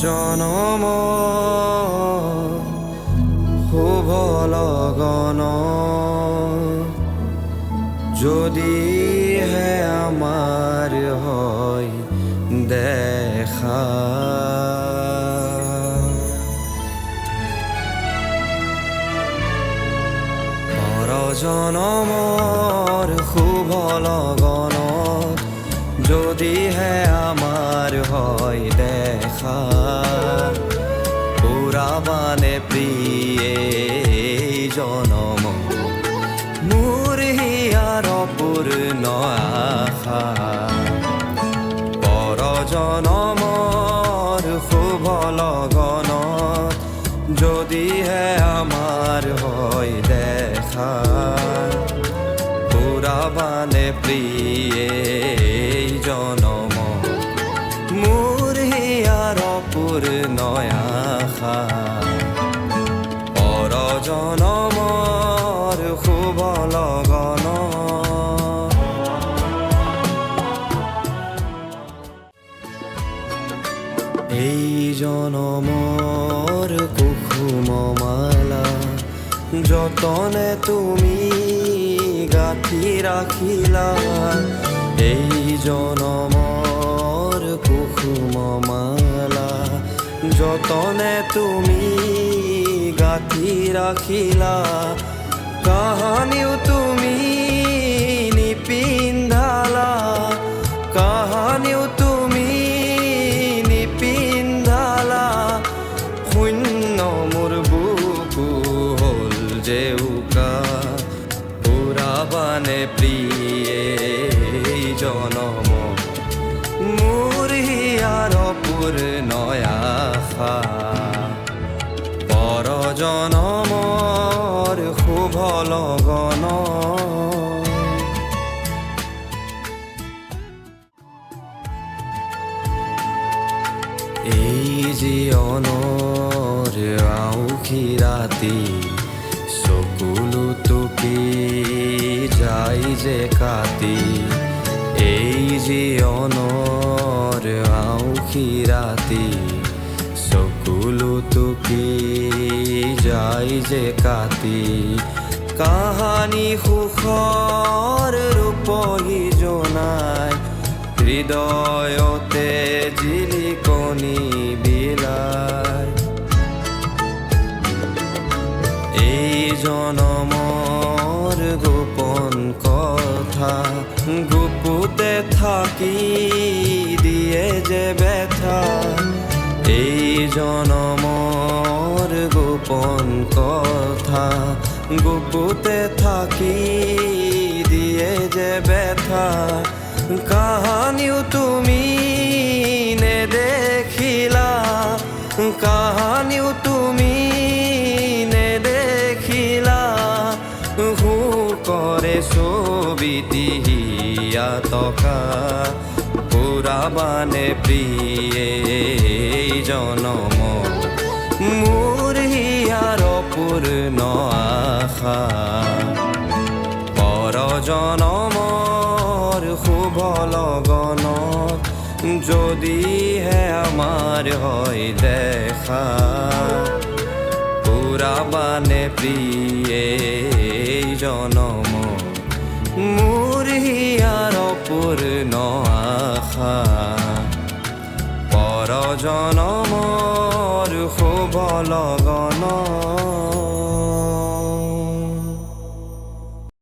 জনম শুভ লগন যদি হে আমার হয় দেখা পরজনমৰ শুভ লগন যদি হে আমার হয় দেখা পুরাবানে প্রিয়ে জনম মোর হিয়ার পূর্ণ আশা পরজনমৰ শুভ লগন যদি হে আমার হয় দেখা পুরাবানে প্রিয়ে জনম মোর হিয়ার পূর্ণ আশা পরজনমৰ শুভ লগন এই জনমৰ কুসুম মালা যতনে তুমি গাঁঠি ৰাখিলা এই জনমৰ কুসুম মালা যতনে তুমি গাঁঠি ৰাখিলা কাহানিও তুমি নিপিন্ধালা কাহানিও তুমি নিপিন্ধালা শূন্য মোৰ বুকু হ'ল জেউকা পুৰাবানে প্ৰিয়ে জনম মোৰ হিয়াৰ পূৰ্ণ আশা পৰজনমৰ শুভ লগন এই জীৱনৰ আউসী ৰাতি চকুলো টুকি যায় যে কাটি এই জীৱনৰ আউসী ৰাতি চকুলো টুকি যায় যে কাটি কাহানি সুখৰ ৰূপহী জনাই হৃদয়তে জিলিকনি বিলাই এই জনমৰ গোপন কথা গুপুতে থাকি দিয়ে যে ব্যথা এই জনমৰ গোপন কথা গুপুতে থাকি দিয়ে যে ব্যথা কাহানিও তুমি নেদেখিলা কাহানিও তুমি নেদেখিলা সুকৰে ছবিটি টকা পুৰাবানে প্ৰিয়ে জনম মোৰ হিয়াৰ পূৰ্ণ আশা পৰজনমৰ শুভ লগন যদি হে আমাৰ হয় দেখা পুৰাবানে প্ৰিয়ে জনম মোৰ হিয়াৰ পূৰ্ণ আশা পৰজনমৰ শুভ লগন